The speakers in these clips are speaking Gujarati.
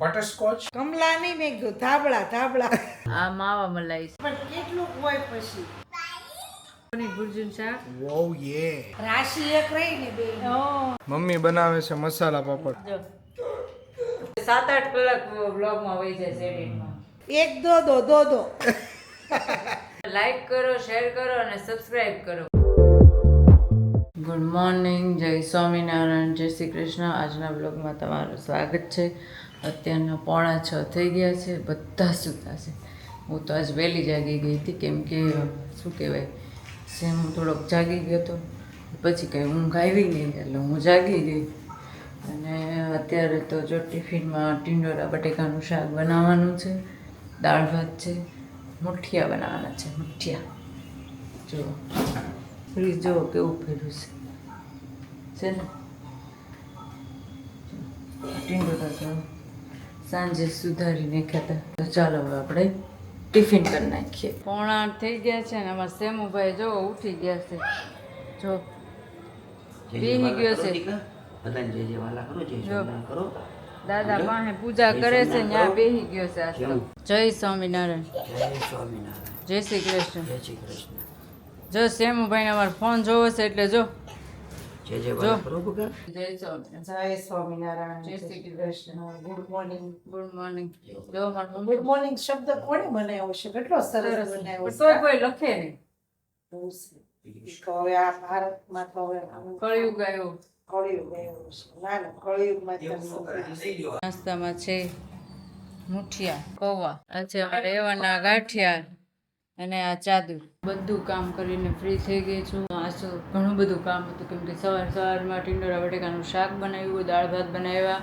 બટરસ્કોચ કમલા નહીં મેં કીધું ધાબળા ધાબળા આ માવા મલાઈ પણ કેટલું હોય પછી ભુરજીનું શાક વો યે રાશિ એક રહી ને બે મમ્મી બનાવે છે મસાલા પાપડ જો 7-8 કલાક બ્લોગમાં વહી જાય એડિટમાં. એક દો લાઈક કરો, શેર કરો અને સબસ્ક્રાઇબ કરો. ગુડ મોર્નિંગ, જય સ્વામિનારાયણ, જય શ્રી કૃષ્ણ. આજના બ્લોગમાં તમારું સ્વાગત છે. અત્યારના 6:45 થઈ ગયા છે, બધા સૂતા છે. હું તો આજ વહેલી જાગી ગઈ હતી, કેમ કે શું કહેવાય, સેમ થોડોક જાગી ગયો હતો, પછી કંઈ ઊંઘ આવી નહીં એટલે હું જાગી ગઈ. અને અત્યારે તો જો ટિફિનમાં ટીંડોરા બટેકાનું શાક બનાવવાનું છે, દાળ ભાત છે, મુઠિયા બનાવવાના છે. મુઠિયા જો ફ્રીજ જો કેવું ફેર્યું છે ને. ટીંડોરા તો સાંજે સુધારીને ખાતા. તો ચાલો હવે આપણે ટિફિન કરી નાખીએ. 7:45 થઈ ગયા છે ને અમારા સેમુભાઈ જો ઉઠી ગયા છે, જો બેહી ગયો છે. જો દાદા પાસે પૂજા કરે છે, ત્યાં બેહી ગયો છે. આજ તો જય સ્વામિનારાયણ, જય શ્રી કૃષ્ણ. જો સેમુભાઈ ને અમારો ફોન જોવો છે એટલે જો જો જય સ્વામિનારાયણ, જય સ્વામિનારાયણ, જય Shri Krishna. Good morning. Good morning. જો અમારો ગુડ મોર્નિંગ શબ્દ કોણે બનાવ્યો છે? કેટલો સરસ બનાવ્યો તો કોઈ લખે નહીં. તો હવે આ ભારતમાં તો હવે કળિયુગ આવ્યો. કળિયુગ આવ્યો છે. ના ના કળિયુગમાં તો નાસ્તામાં છે મુઠિયા, પૌવા, આ છે અમારે એવાના ગાંઠિયા અને આ ચાદુ. બધું કામ કરીને ફ્રી થઈ ગઈ છું. આ તો ઘણું બધું કામ હતું, કેમ કે સવારમાં ટીંડોરા બટેકાનું શાક બનાવ્યું, દાળ ભાત બનાવ્યા,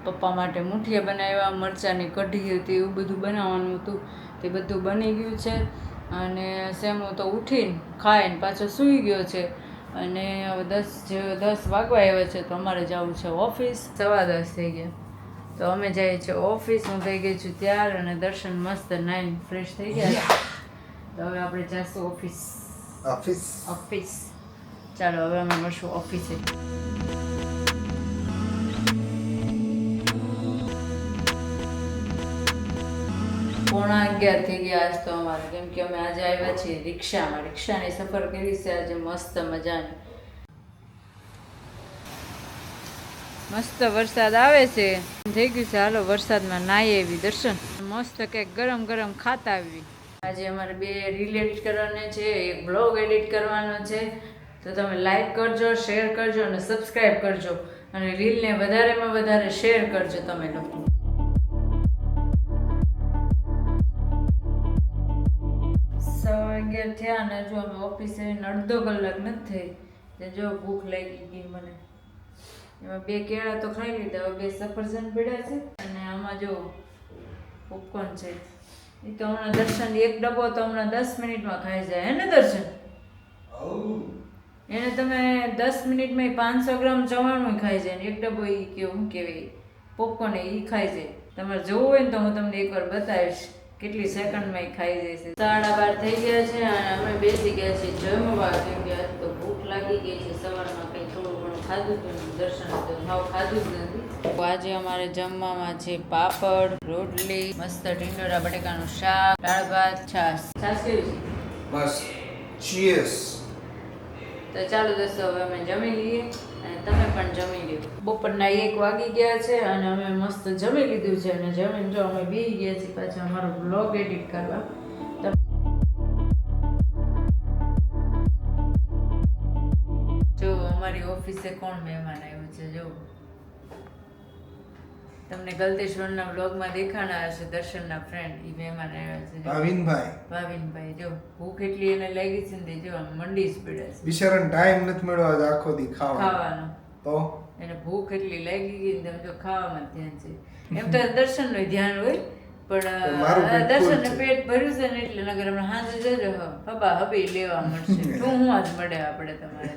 પપ્પા માટે મુઠિયા બનાવ્યા, મરચાંની કઢી હતી, એવું બધું બનાવવાનું હતું. તે બધું બની ગયું છે. અને સેમો તો ઉઠીને ખાઈને પાછો સૂઈ ગયો છે. અને હવે 10 વાગવા આવ્યા છે, તો અમારે જવું છે ઓફિસ. 10:15 થઈ ગયા, તો અમે જઈએ છીએ ઓફિસ. હું થઈ ગઈ છું ત્યાર, અને દર્શન મસ્ત નાઈને ફ્રેશ થઈ ગયા. તો હવે આપણે જઈશું ઓફિસ. ચાલો હવે અમે મળશું ઓફિસે. 11:30 થઈ ગયા આજ તો અમારે, કેમ કે અમે આજે આવ્યા છીએ રિક્ષાની સફર કરી છે આજે મસ્ત મજાની. મસ્ત વરસાદ આવે છે, થઈ ગયું છે. હાલો વરસાદમાં નાહી આવી. દર્શન મસ્ત કંઈક ગરમ ગરમ ખાતા આવી. આજે અમારે 2 રીલ એડિટ કરવાના છે, એક બ્લોગ એડિટ કરવાનો છે. તો તમે લાઈક કરજો, શેર કરજો અને સબસ્ક્રાઈબ કરજો, અને રીલને વધારેમાં વધારે શેર કરજો તમે લોકો. થયા ને જો અમે ઓફિસે અડધો કલાક નથી થઈ. જો ભૂખ લાગી ગઈ મને. એમાં 2 કેળા તો ખાઈ લીધા, હવે 2 સફરજન પડ્યા છે, અને આમાં જો પોપકોર્ન છે. એ તો હમણાં દર્શન એક ડબ્બો તો હમણાં 10 મિનિટમાં ખાઈ જાય. હે ને દર્શન? એને તમે 10 મિનિટમાં 500 ગ્રામ ચવાણું ખાઈ જાય ને એક ડબ્બો એ કેવું કહેવાય પોપકોર્ન એ ખાઈ જાય. તમારે જોવું હોય ને તો હું તમને એકવાર બતાવીશ કેટલી સેકન્ડમાં એ ખાઈ જાય છે. 12:30 થઈ ગયા છે અને અમે બેસી ગયા છીએ જમવા, કેમ કે આજ તો ભૂખ લાગી ગઈ છે. સવારમાં કંઈ થોડું ઘણું ખાધું હતું, દર્શન તો હાવ ખાધું જ નથી. આજે અમારે જમવામાં છે પાપડ, રોટલી, મસ્ત ટીંડોરા બટેકાનું શાક, દાળ ભાત, છાશ કેવી છે? બસ ચીયર્સ. તો ચાલો દોસ્તો, હવે અમે જમી લઈએ અને તમે પણ જમી લો. બપોરના 1 વાગી ગયા છે અને અમે મસ્ત જમી લીધું છે. અને જમીને જો અમે બેસી ગયા છીએ પાછા અમારો બ્લોગ એડિટ કરવા. જો અમારી ઓફિસે કોણ મહેમાન આવ્યું છે, જો તમને ગલતેશ્વરના બ્લોગમાં દેખાણા હશે. દર્શનના ફ્રેન્ડ એ મહેમાન આવ્યા છે. ભાવિનભાઈ જો ભૂખ એટલી એને લાગી છે ને, જો મંડી જ પડ્યા છે. બિચારાને ટાઈમ નથી મળ્યો આજ આખો દી ખાવાનો. તો એને ભૂખ એટલી લાગી ગઈ ને, જો ખાવામાં ધ્યાન છે. એમ તો દર્શનનું ધ્યાન હોય, પણ દર્શનને પેટ ભર્યું છે ને એટલે નગર હમણાં હાંજે જજો હબા હબી લેવા મળશે. શું જ મળે આપણે તમારે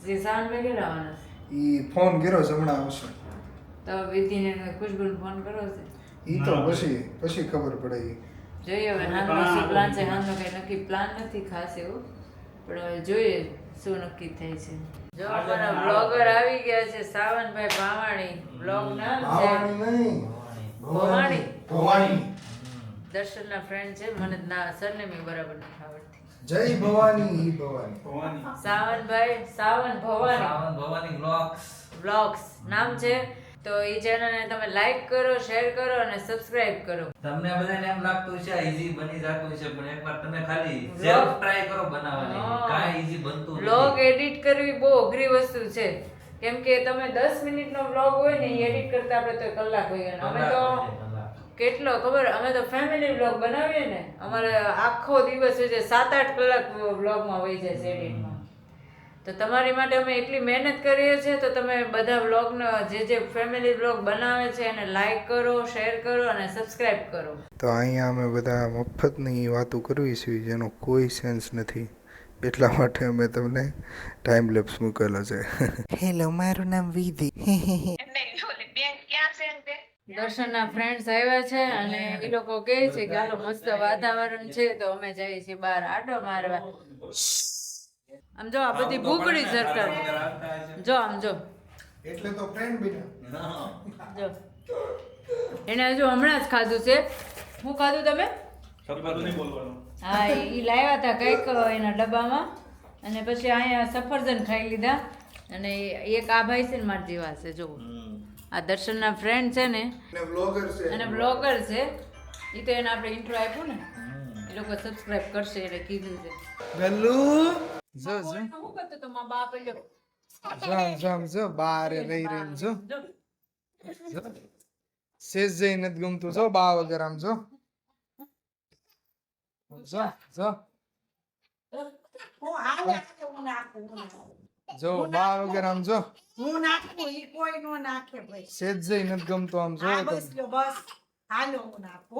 જે સાંજ વાગે આવવાના છે. ઈ ફોન કર્યો છે, હમણાં આવશે. તો વિધિને ખુશબુને ફોન કરો છે. ઈ તો પછી ખબર પડે. જોઈએ હવે હાલનો શું પ્લાન છે. હાલનો કંઈ નક્કી પ્લાન નથી ખાસ એવો, પણ હવે જોઈએ શું નક્કી થાય છે. જો અમારા બ્લોગર આવી ગયા છે, સાવનભાઈ ભાવાણી. બ્લોગ નામ છે ભવાની નહીં ભવાની. ભવાની દર્શનના ફ્રેન્ડ છે, મને ના સરનેમ બરાબર નથી આવડતી. જય ભવાની ઈ ભવાની સાવનભાઈ સાવન ભવાની બ્લોગ્સ નામ છે. તો એ ચેનલને તમે લાઈક કરો, શેર કરો અને સબસ્ક્રાઇબ કરો. તમને બધાને એમ લાગતું છે ઈઝી બની જતું છે, પણ એકવાર તમે ખાલી સેલ્ફ ટ્રાય કરો બનાવવાની. કાંઈ ઈઝી બનતું નથી. વ્લોગ એડિટ કરવી બહુ અઘરી વસ્તુ છે, કેમ કે તમે 10 મિનિટનો વ્લોગ હોય ને એ એડિટ કરતા આપણે તો કલાક હોય. અમે તો કેટલો ખબર, અમે તો ફેમિલી વ્લોગ બનાવીએ ને, અમારે આખો દિવસ હોય છે, 7-8 કલાક વ્લોગમાં હોય જાય છે એડિટમાં. તો તમારી માટે અમે એટલી મહેનત કરીએ છીએ, તો તમે બધા વ્લોગનો જે ફેમિલી વ્લોગ બનાવે છે એને લાઈક કરો, શેર કરો અને સબસ્ક્રાઇબ કરો. તો અહીંયા અમે બધા મફતની વાતો કરવી છે જેનો કોઈ સેન્સ નથી, એટલા માટે અમે તમને ટાઈમ લેપ્સ મૂકેલો છે. હેલો, મારું નામ વિધિ. દર્શનના ફ્રેન્ડ્સ આવ્યા છે અને એ લોકો કહે છે કે હાલો મસ્ત વાતાવરણ છે, તો અમે જઈએ છીએ બહાર આટો મારવા. આમ જો આ બધી ભૂગળી સરકાર, જો આમ જો એટલે તો ફ્રેન્ડ બીના જો એને હજુ હમણાં જ ખાધું છે. શું ખાધું તમે? હા, એ લાવ્યા હતા કંઈક એના ડબ્બામાં, અને પછી અહીંયા સફરજન ખાઈ લીધા. અને એક આ ભાઈ છે ને મારા જેવા છે, જો આ દર્શનના ફ્રેન્ડ છે ને અને બ્લોગર છે. એ તો એને આપણે ઇન્ટ્રો આપ્યું ને, એ લોકો સબસ્ક્રાઇબ કરશે એટલે કીધું છે. ગલ્લુ જો જો શું કરતો તો મારા બાપ એટલે જો બારે રહી રહીને જો સેજ જઈ નથી ગમતું. જો બા વગર આમ જો જો બા વગર આમ જો હું નાખું, ઈ કોઈ નો નાખે ભાઈ. સેજ જઈ નથી ગમતું આમ જો. હા બસ લ્યો, બસ હાલો હું નાખો.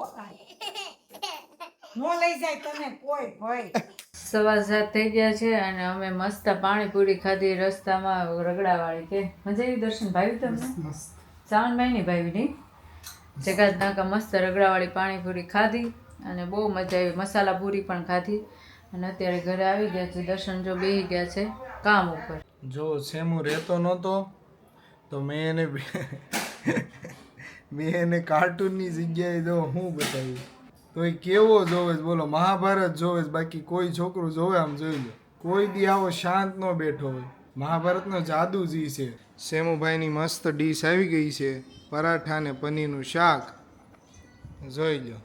નો લઈ જાય તમે કોઈ ભાઈ. 7:15 થઈ ગયા છે અને અમે મસ્ત પાણીપુરી ખાધી રસ્તામાં, રગડાવાળી. કે મજા આવી દર્શન? ભાવી તમને? સાવનભાઈ ની ભાવી નહીં, જગાત નાકા મસ્ત રગડાવાળી પાણીપુરી ખાધી અને બહુ મજા આવી. મસાલા પૂરી પણ ખાધી અને અત્યારે ઘરે આવી ગયા છે. દર્શન જો બેસી ગયા છે કામ ઉપર. જો સેમુ રહેતો નહોતો તો મેં એને કાર્ટૂનની જગ્યાએ જો હું બતાવ્યું. તો એ કેવો જોવે છે બોલો? મહાભારત જોવે છે, બાકી કોઈ છોકરું જોવે આમ જોઈ લો. કોઈ દી આવો શાંત ન બેઠો હોય. મહાભારતનો જાદુ જ ઈ છે. સેમુભાઈની મસ્ત ડીશ આવી ગઈ છે, પરાઠા ને પનીરનું શાક, જોઈ લો.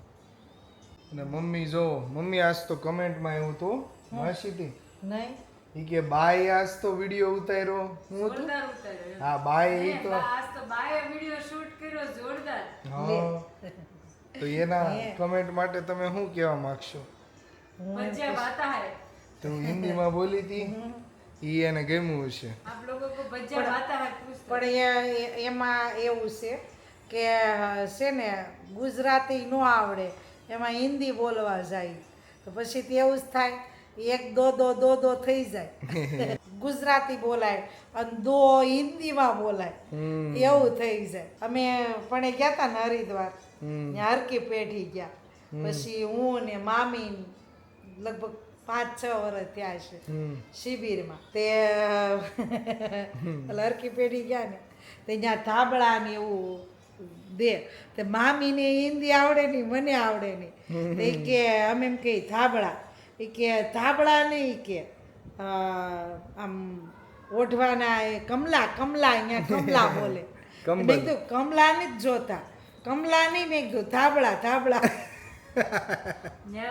અને મમ્મી જો, મમ્મી આજ તો કમેન્ટમાં એવું તો માસીથી નહીં ઈ કે બાય આજ તો વિડિયો ઉતાર્યો. હું હતું જોરદાર ઉતાર્યો. હા બાય ઈ તો આજ તો બાએ વિડિયો શૂટ કર્યો જોરદાર. હા. તો એના કમેન્ટ માટે તમે શું કહેવા માંગશો? ભજીયા બાતા હે. તો હિન્દીમાં બોલી હતી, ઈ એને ગમ્યું હશે. આપ લોકો કો ભજીયા બાતા હે પૂછતો. પણ એમાં એવું છે કે છે ને ગુજરાતી નો આવડે, એમાં હિન્દી બોલવા જાય તો પછી તે એવું જ થાય, એક દો થઈ જાય. ગુજરાતી બોલાય અને દો હિન્દીમાં બોલાય, એવું થઈ જાય. અમે પણ ગયા હતા ને હરિદ્વાર, ત્યાં હરકી પેઢી ગયા. પછી હું ને મામી લગભગ 5-6 વર્ષ થયા છે શિબિરમાં. તે હરકી પેઢી ગયા ને તે ત્યાં ધાબળા ને એવું દે. તે મામીને હિન્દી આવડે નહીં, મને આવડે નહીં. તે કે અમે એમ કહી ધાબળા, એ કે ધાબળા નહીં, કે આમ ઓઢવાના એ કમલા અહીંયા કમલા બોલે. મેં કીધું કમલા નથી જોતા, કમલા નહીં, મેં કીધું ધાબળા. ત્યાં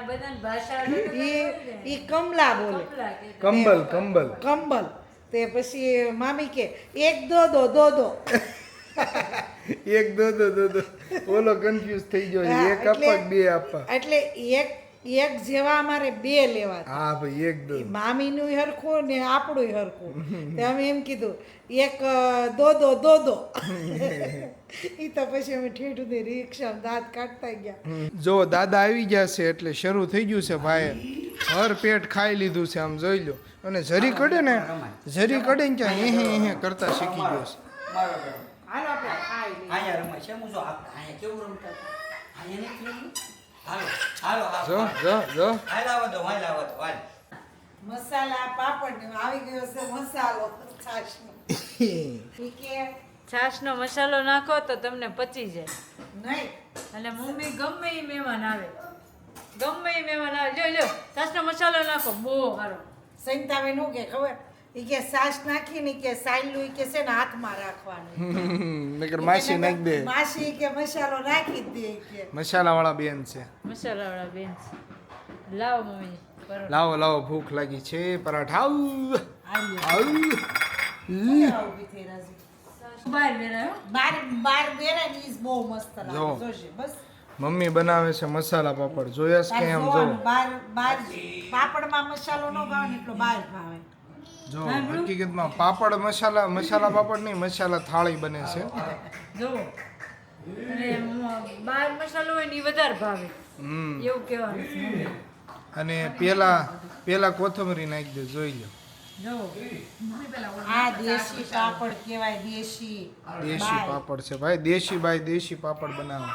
બધાની ભાષા અલગ અલગ હોય ને. ઈ કમલા બોલે, કંબલ. તે પછી મામી કે એક દો એક દો ઓલો કન્ફ્યુઝ થઈ ગયો. એક આપવા કે બે આપવા? એટલે એક જેવા અમારે 2 લેવા. હા ભાઈ, એક દો. મામીનું હરખું ને આપણું હરખું. તે અમે એમ કીધું એક દો. ઈ તો પછી અમે ઠેઠ સુધી રિક્ષા દાંત કાઢતા ગયા. જો દાદા આવી ગયા છે એટલે શરૂ થઈ ગયું છે. ભાઈ હર પેટ ખાઈ લીધું છે, આમ જોઈ લો. અને જરી કડે ને ત્યાં કરતા શીખી ગયો છે. હાલો આપણે ખાઈ લઈએ. અહીંયા રમાય છે, હું જો અહીંયા કેવું રમતા હતા. અહીંયા નથી રમવું. હાલો જો હાલ આવો તો હાલ. મસાલા પાપડ ને આવી ગયો છે મસાલો છાશનો. ઈ કે છાશનો મસાલો નાખો તો તમને પચી જાય. નહીં અને મમ્મી ગમે એ મહેમાન આવે જો છાશનો મસાલો નાખો બહુ સારો. સંતાબેન શું કે ખબર ઈ કે સાસ નાખીને ઈ કે સાયલું ઈ કે છે ને હાથમાં રાખવાનું. નકર માસી નાખી દે. માસી ઈ કે મસાલો નાખી જ દે ઈ કે. મસાલાવાળા બેન છે. મસાલાવાળા બેન છે. લાવો મમ્મી પરોઠા. લાવો ભૂખ લાગી છે પરાઠા આવ આલ્યો. આવ ઊભી થઈ રાજી. બહાર બેરાયો. બાર બેરે ને ઈ જ બહુ મસ્ત જો. લાગે જોજે બસ. મમ્મી બનાવે છે મસાલા પાપડ જોયા છે કે એમ જો બાર પાપડમાં મસાલો ન ભાવે ને એટલો બાર ભાવે. જો હકીકતમાં પાપડ મસાલા પાપડ નહીં મસાલા થાળી બને છે. જો અને બાર મસાલો હોય ને એ વધારે ભાવે એવું કહેવાનું છે મમ્મી. અને પેલા કોથમરી નાખી દે જોઈ લો. જો આ દેશી પાપડ કહેવાય દેશી પાપડ છે ભાઈ દેશી પાપડ બનાવે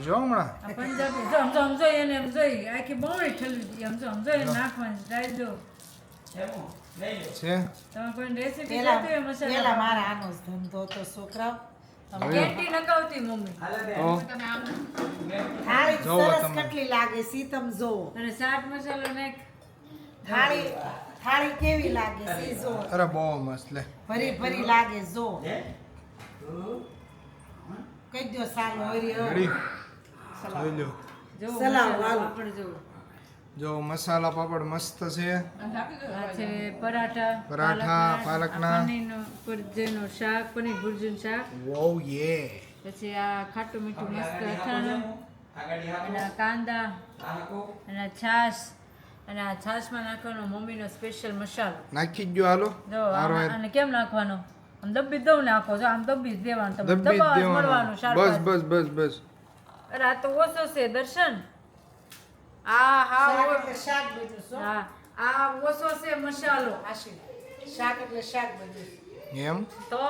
જો હમણાં આ પંજાબી જો સમજો એને એમ જોઈ આખી બહુણી ઠલવી દીધી સમજો એને નાખવાની ટ્રાય જો છે તમે કોઈ રેસીપી પેલા જોતી હોય મસાલા પેલા મારા આનો જ ધંધો હતો છોકરાઓ. કેટી નકાવતી મમ્મી થાળી જોવો સરસ તમે. કેટલી લાગે સી તમ જોવો. અને ચાટ મસાલો નાખ. થાળી કેવી લાગે સી જો. અરે બહુ મસ્ત લે ભરી લાગે જો. કઈ દો સાલો હરી રેડી જોઈ લો જો સલાહ મસાલા વાલો. પાપડ જો જો મસાલા પાપડ મસ્ત છે આ છે પરાઠા પાલકના. પનીરનું ભુરજીનું શાક પનીર ભુરજીનું શાક વોવ યે પછી આ ખાટું મીઠું મસ્ત અથાણું અને આ કાંદા અને આ છાશ અને આ છાશમાં નાખવાનો મમ્મીનો સ્પેશિયલ મસાલો નાખી જ ગયો હાલો જો હારો અને કેમ નાખવાનો આમ દબ્બી દઉં નાખો જો આમ દબ્બી જ દેવાનું તમે દબ્બી જ દબાવા જ દેવાનો મળવાનું શાકભાજી. બસ અરે આ તો ઓછો છે દર્શન આ હા શાક એટલે શાક બધું છો. હા આ ઓછો છે મસાલો આશી શાક એટલે શાક બધું. એમ તો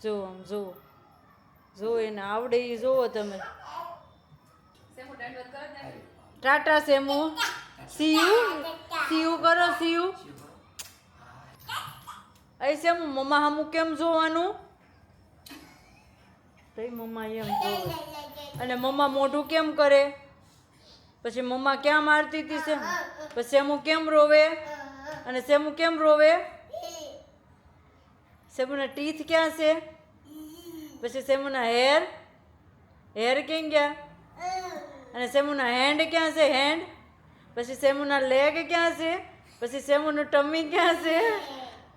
જો આમ જો એને આવડે એ જોવો તમે ટાટા સેમુ સીયુ કરો સીયુ અહીં સેમુ મમ્મા હામું કેમ જોવાનું તઈ મમ્મા એમ જોવે અને મમ્મા મોઢું કેમ કરે પછી મમ્મા ક્યાં મારતી હતી સેમ પછી સેમુ કેમ રોવે અને સેમુ કેમ રોવે સેમુના ટીથ ક્યાં છે પછી સેમુના હેર ક્યાં ગયા અને સેમુના હેન્ડ ક્યાં છે હેન્ડ પછી સેમુના લેગ ક્યાં છે પછી સેમુનું ટમી ક્યાં છે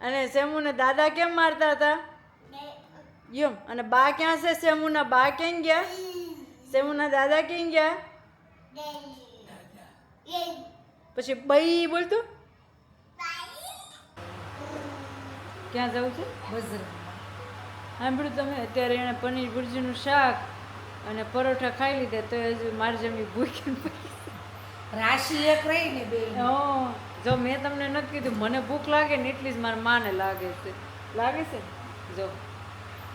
અને સેમુને દાદા કેમ મારતા હતા યમ અને બા ક્યાં છે સેમુના બા ક્યાં ગયા સેમુના દાદા ક્યાં ગયા પછી બઈ બોલતું ક્યાં જવું છે બજરંગ સાંભળ્યું તમે અત્યારે એણે પનીર ભુરજીનું શાક અને પરોઠા ખાઈ લીધા તો હજુ મારી જમી ભૂખી રાશિ એક રહી ને બે જો મેં તમને નથી કીધું મને ભૂખ લાગે ને એટલી જ મારા માને લાગે છે જો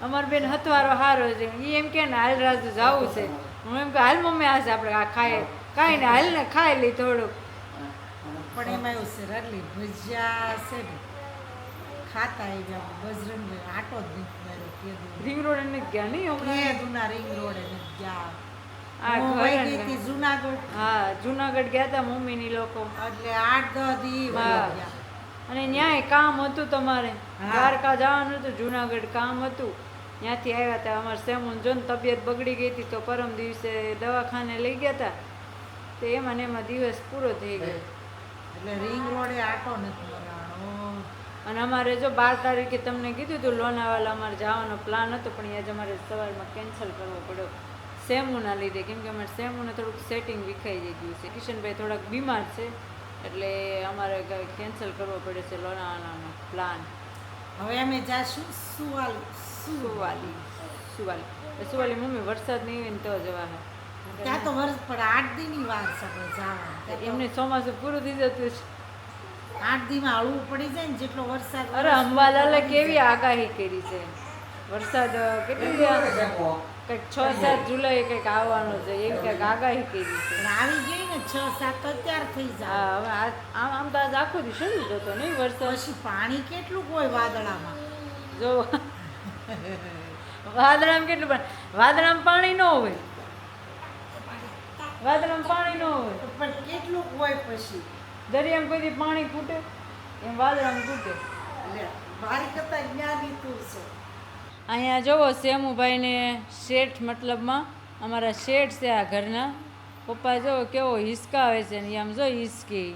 અમારી બેન હથવારો હારો છે એ એમ કે ને હાલ રાજુ જવું છે હું એમ કે હાલ મમ્મી આજે આપણે આ ખાઈ કાંઈ ને હાલ ને ખાઈ લઈ થોડુંક પણ એમાં એવું છે રગલી ભજીયા છે ને ખાતા આવી ગયા બજરંગ આટો જ નથી માર્યો કીધું રિંગ રોડ એને ગયા નહીં હમણાં જૂના રિંગ રોડે નથી ગયા આ હું ઘરે વહી ને ગઈ હતી જુનાગઢ હા જુનાગઢ ગયા હતા મમ્મીની લોકો એટલે 8-10 દી વહી હા. ગયા. અને ન્યાય કામ હતું તમારે હા. દ્વારકા જવાનું હતું જુનાગઢ કામ હતું ત્યાંથી આવ્યા હતા અમારે સેમુન જો ને તબિયત બગડી ગઈ હતી તો પરમ દિવસે દવાખાને લઈ ગયા હતા તો એમાં ને એમાં દિવસ પૂરો થઈ ગયો એટલે રિંગ રોડે આટો નથી મરાણો અને અમારે જો 12 તારીખે તમને કીધું હતું લોનાવાલા અમારે જવાનો પ્લાન હતો પણ એ જ અમારે સવારમાં કેન્સલ કરવો પડ્યો સેમુના લીધે કેમ કે અમારે સેમુને થોડુંક સેટિંગ વિખાઈ ગયું છે કિશનભાઈ થોડાક બીમાર છે એટલે અમારે કેન્સલ કરવો પડે છે લોનાવાલાનો પ્લાન હવે અમે જાશું સુવાલી સુવાલી મમ્મી વરસાદ નહીં હોય ને તો જવા ત્યાં તો વર્ષ પણ 8 દીની વાર છે આપણે જવાનું એમને ચોમાસું પૂરું થઈ જતું છે 8 દીમાં હળવું પડી જાય ને જેટલો વરસાદ અરે અંબાલાલે કેવી આગાહી કરી છે વરસાદ કેટલી કંઈક 6-7 જુલાઈ કંઈક આવવાનો છે એવી કંઈક આગાહી કરી છે. પણ આવી ગઈ ને 6-7 તો અત્યાર થઈ જાય. હા હવે આમ તો આજ આખો દી શરૂ જ હતો નહીં વરસાદ. પછી પાણી કેટલું હોય વાદળામાં. જો વાદળામાં કેટલું વાદળામાં પાણી ન હોય. વાદળામાં પાણી ન હોય. પણ કેટલું હોય પછી. દરિયામાં કોઈ દી પાણી ફૂટે એમ વાદળામાં ફૂટે. લે, મારી કરતા જ્ઞાની તું છે. અહીંયા જોવો શેમુભાઈને શેઠ મતલબમાં અમારા શેઠ છે આ ઘરના. પપ્પા જો કેવો હિસકાવે છે ને આમ જો હિસકી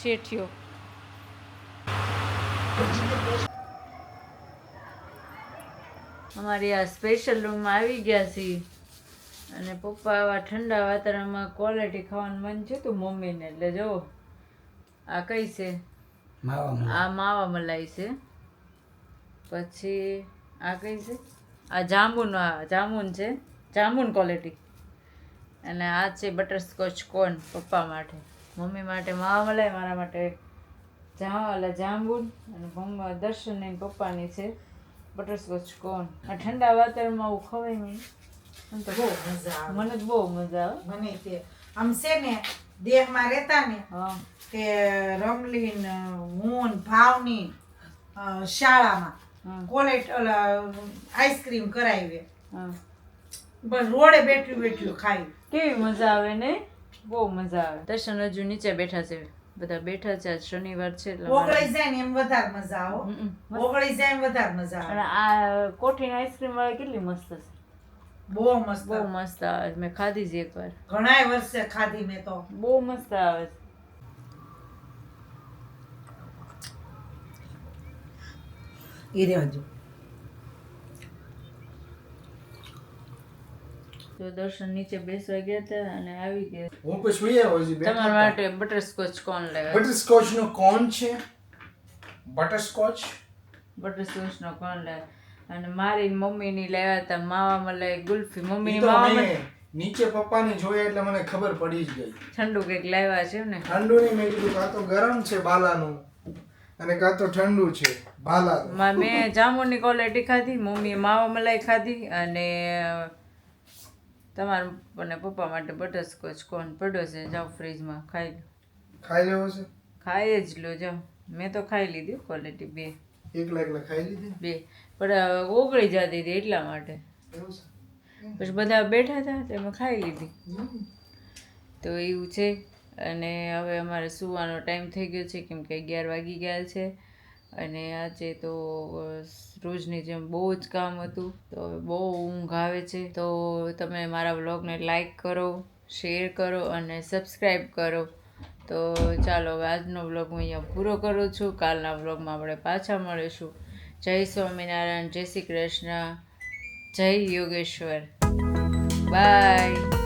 શેઠિયો. અમારી આ સ્પેશિયલ રૂમમાં આવી ગયા છીએ અને પપ્પા આવા ઠંડા વાતાવરણમાં ક્વોલિટી ખાવાનું મન છે તું મમ્મીને એટલે જો આ કઈ છે આ માવા મલાઈ છે પછી આ કઈ છે આ જામુન છે જામુન ક્વોલિટી અને આ છે બટરસ્કોચ કોન પપ્પા માટે મમ્મી માટે માવા મલાઈ મારા માટે જાંબુન અને મમ્મા દર્શન ને પપ્પાની છે બટરસ્કોચ કોન આ ઠંડા વાતાવરણમાં આવું ખવાય નહીં મને તો બહુ મજા આવે. મને તો બહુ મજા આવે મને તે આમ છે ને દેહમાં રહેતા ને હા તે રમલીન હું ને ભાવની શાળામાં હા કોલેટ આઈસ્ક્રીમ કરાવી હા બસ રોડે બેઠ્યું ખાઈ. કેવી મજા આવે ને બહુ મજા આવે દર્શન હજુ નીચે બેઠા છે બધા બેઠા છે આજ શનિવાર છે એટલે ઓગળી જાય ને એમ વધારે મજા આવે. હમ. ઓગળી જાય એમ વધારે મજા અને આવે. આ કોઠીની આઈસ્ક્રીમ વાળી કેટલી મસ્ત છે બહુ મસ્ત. બહુ મસ્ત આવે છે. મેં ખાધી છે એકવાર ઘણાય વર્ષે ખાધી મેં તો. બહુ મસ્ત આવે છે ઈ રહેજો. તો દર્શન નીચે બેસવા ગયા હતા અને આવી ગયા હું પછી સુઈ આવ્યો હજી તમારા માટે બટરસ્કોચ કોણ લેવા બટરસ્કોચ નો કોણ છે બટરસ્કોચ બટરસ્કોચ નો કોણ લેવા અને મારી મમ્મીની લેવા હતા માવા મલાઈ ગુલ્ફી મમ્મીની ઈ તો માવા મેં મલાઈ નીચે પપ્પાને જોયા એટલે મને ખબર પડી જ ગઈ ઠંડુ કંઈક લાવ્યા છે ને ઠંડુ નહીં મેં કીધું કાં તો ગરમ છે બાલાનું અને કાં તો ઠંડુ છે બાલાનું મેં જામુનની ક્વોલિટી ખાધી મમ્મીએ માવા મલાઈ ખાધી અને તમારા અને પપ્પા માટે બટરસ્કોચ કોણ પડ્યો છે જાઓ ફ્રીજમાં ખાઈ લો ખાઈ લેવો છે ખાઈ જ લો જાઓ મેં તો ખાઈ લીધી ક્વોલિટી એકલા ખાઈ લીધી બે પણ ઓગળી જતી હતી એટલા માટે એવું છે પછી બધા બેઠા હતા તો એમાં ખાઈ લીધી હમ. તો એવું છે અને હવે અમારે સૂવાનો ટાઈમ થઈ ગયો છે કેમ કે 11 વાગી ગયા છે અને આજે તો રોજની જેમ બહુ જ કામ હતું તો હવે બહુ ઊંઘ આવે છે તો તમે મારા વ્લોગને લાઈક કરો શેર કરો અને સબસ્ક્રાઈબ કરો તો ચાલો હવે આજનો વ્લોગ હું અહીંયા પૂરો કરું છું કાલના વ્લોગમાં આપણે પાછા મળીશું જય સ્વામિનારાયણ જય શ્રી કૃષ્ણ જય યોગેશ્વર બાય